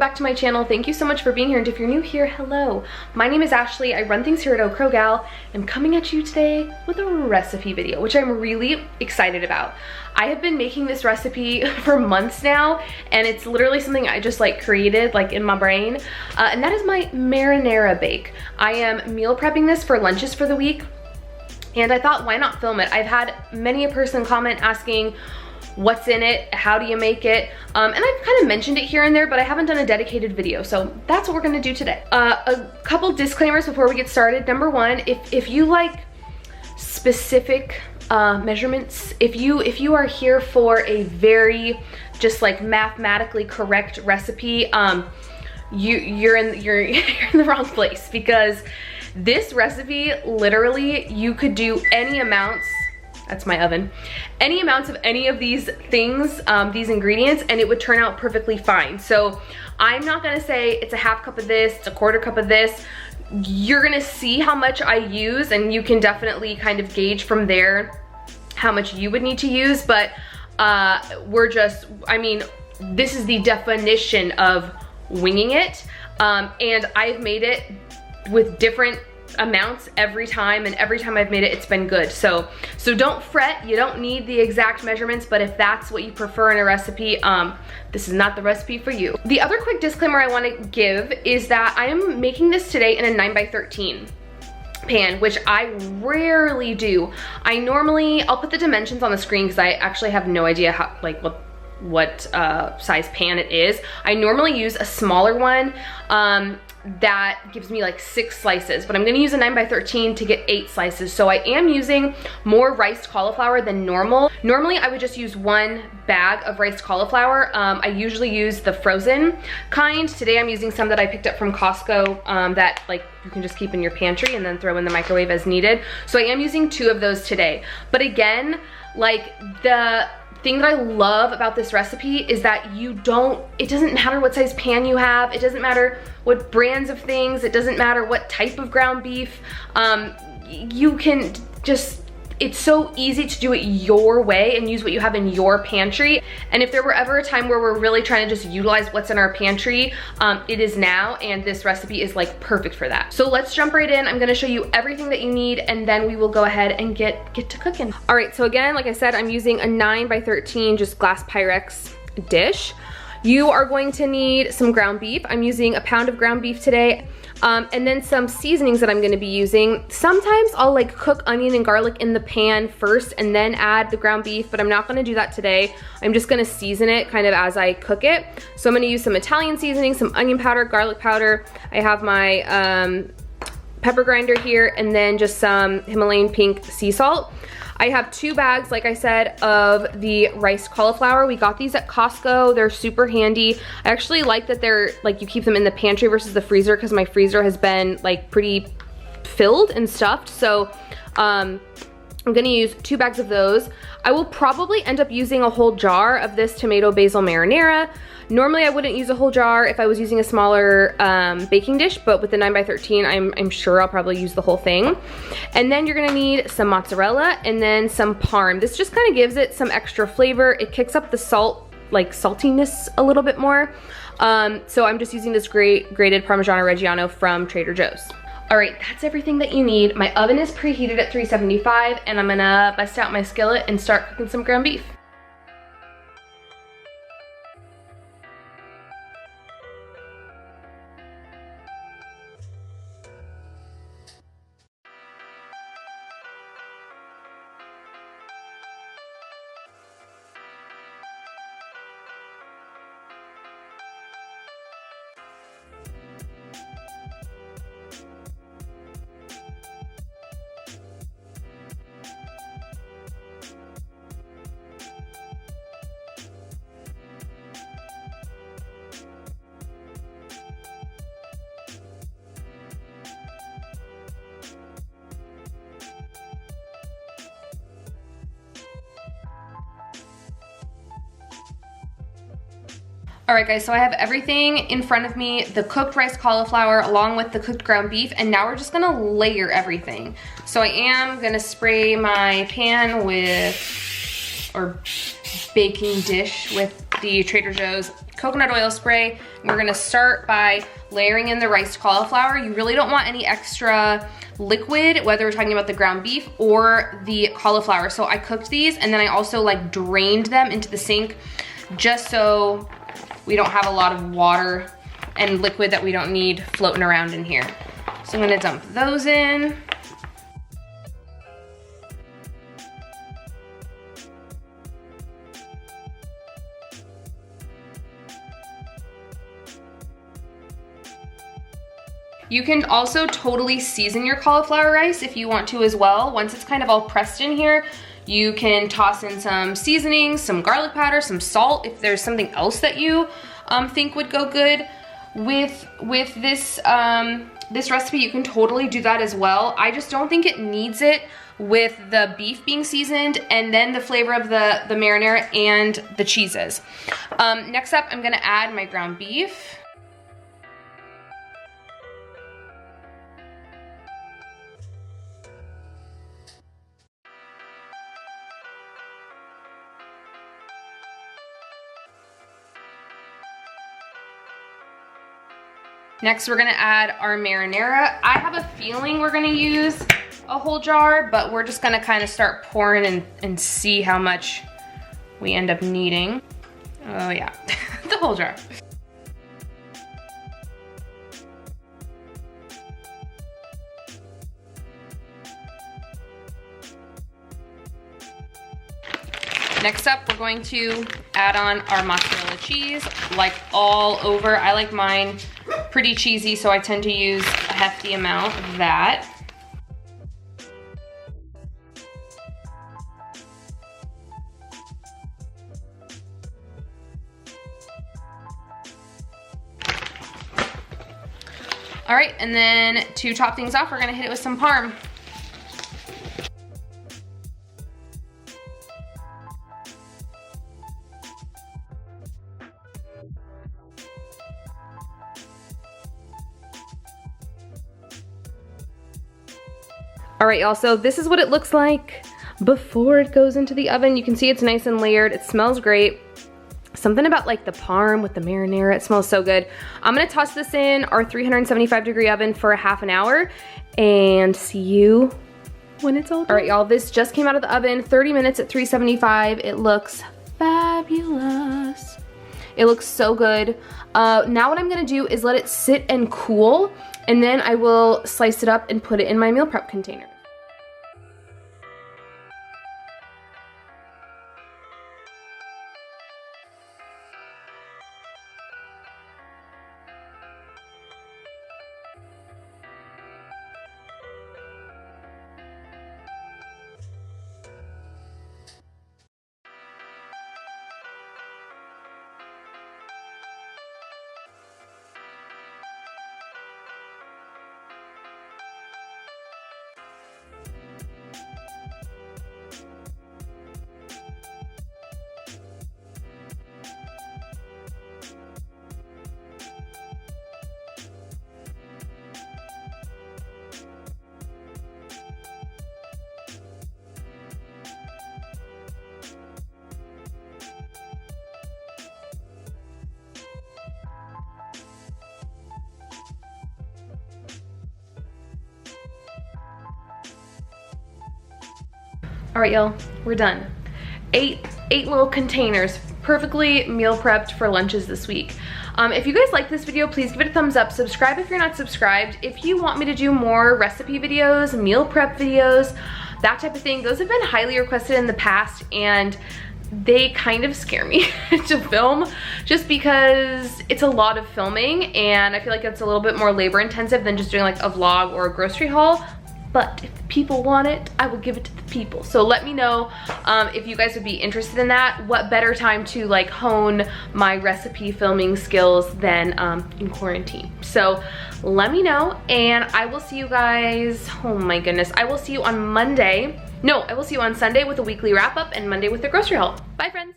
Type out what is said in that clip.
back to my channel. Thank you so much for being here, and if you're new here, hello. My name is Ashley. I run things here at Oh Crow Gal. I'm coming at you today with a recipe video, which I'm really excited about. I have been making this recipe for months now, and it's literally something I just like created like in my brain, and that is my marinara bake. I am meal prepping this for lunches for the week, and I thought, why not film it? I've had many a person comment asking what's in it, how do you make it, and I've kind of mentioned it here and there, but I haven't done a dedicated video, so that's what we're gonna do today. A couple disclaimers before we get started. Number one, if you like specific measurements, if you are here for a very just like mathematically correct recipe, you're in the wrong place, because this recipe, literally, you could do any amounts, that's my oven, any amounts of any of these things, these ingredients, and it would turn out perfectly fine. So I'm not gonna say it's a half cup of this, it's a quarter cup of this. You're gonna see how much I use, and you can definitely kind of gauge from there how much you would need to use, but I mean, this is the definition of winging it, and I've made it with different amounts every time, and every time I've made it, it's been good. So don't fret, you don't need the exact measurements, but if that's what you prefer in a recipe, this is not the recipe for you. The other quick disclaimer I want to give is that I am making this today in a 9x13 pan, which I rarely do. I'll put the dimensions on the screen because I actually have no idea how, like, what size pan it is. I normally use a smaller one that gives me like 6 slices, but I'm gonna use a 9x13 to get 8 slices. So I am using more riced cauliflower than normal. Normally I would just use 1 bag of riced cauliflower. I usually use the frozen kind. Today I'm using some that I picked up from Costco, that like you can just keep in your pantry and then throw in the microwave as needed. So I am using 2 of those today. But again, like, the thing that I love about this recipe is that it doesn't matter what size pan you have, it doesn't matter what brands of things, it doesn't matter what type of ground beef, you can just, it's so easy to do it your way and use what you have in your pantry. And if there were ever a time where we're really trying to just utilize what's in our pantry, it is now, and this recipe is like perfect for that. So let's jump right in. I'm gonna show you everything that you need, and then we will go ahead and get to cooking. All right, so again, like I said, I'm using a 9x13 just glass Pyrex dish. You are going to need some ground beef. I'm using a pound of ground beef today. And then some seasonings that I'm gonna be using. Sometimes I'll like cook onion and garlic in the pan first and then add the ground beef, but I'm not gonna do that today. I'm just gonna season it kind of as I cook it. So I'm gonna use some Italian seasoning, some onion powder, garlic powder. I have my pepper grinder here, and then just some Himalayan pink sea salt. I have 2 bags, like I said, of the riced cauliflower. We got these at Costco. They're super handy. I actually like that they're like, you keep them in the pantry versus the freezer, because my freezer has been like pretty filled and stuffed. So I'm gonna use 2 bags of those. I will probably end up using a whole jar of this tomato basil marinara. Normally I wouldn't use a whole jar if I was using a smaller baking dish, but with the 9x13, I'm sure I'll probably use the whole thing. And then you're gonna need some mozzarella and then some parm. This just kind of gives it some extra flavor. It kicks up the saltiness a little bit more. So I'm just using this grated Parmigiano Reggiano from Trader Joe's. All right, that's everything that you need. My oven is preheated at 375, and I'm gonna bust out my skillet and start cooking some ground beef. All right guys, so I have everything in front of me, the cooked rice cauliflower along with the cooked ground beef, and now we're just gonna layer everything. So I am gonna spray my pan with, or baking dish with the Trader Joe's coconut oil spray. We're gonna start by layering in the riced cauliflower. You really don't want any extra liquid, whether we're talking about the ground beef or the cauliflower. So I cooked these and then I also like drained them into the sink just so we don't have a lot of water and liquid that we don't need floating around in here. So I'm gonna dump those in. You can also totally season your cauliflower rice if you want to as well. Once it's kind of all pressed in here, you can toss in some seasonings, some garlic powder, some salt, if there's something else that you think would go good with this, this recipe. You can totally do that as well. I just don't think it needs it with the beef being seasoned and then the flavor of the marinara and the cheeses. Next up, I'm gonna add my ground beef. Next, we're gonna add our marinara. I have a feeling we're gonna use a whole jar, but we're just gonna kind of start pouring and see how much we end up needing. Oh yeah, the whole jar. Next up, we're going to add on our mozzarella cheese, like all over. I like mine pretty cheesy, so I tend to use a hefty amount of that. All right, and then to top things off, we're gonna hit it with some parm. All right, y'all, so this is what it looks like before it goes into the oven. You can see it's nice and layered. It smells great. Something about like the parm with the marinara, it smells so good. I'm gonna toss this in our 375-degree oven for a half an hour and see you when it's all done. All right, y'all, this just came out of the oven, 30 minutes at 375. It looks fabulous. It looks so good. Now what I'm gonna do is let it sit and cool, and then I will slice it up and put it in my meal prep container. All right, y'all, we're done. Eight little containers, perfectly meal prepped for lunches this week. If you guys like this video, please give it a thumbs up. Subscribe if you're not subscribed. If you want me to do more recipe videos, meal prep videos, that type of thing, those have been highly requested in the past, and they kind of scare me to film just because it's a lot of filming and I feel like it's a little bit more labor intensive than just doing like a vlog or a grocery haul. But if the people want it, I will give it to the people. So let me know if you guys would be interested in that. What better time to like hone my recipe filming skills than in quarantine? So let me know, and I will see you guys, oh my goodness, I will see you on Monday. No, I will see you on Sunday with a weekly wrap up and Monday with the grocery haul. Bye, friends.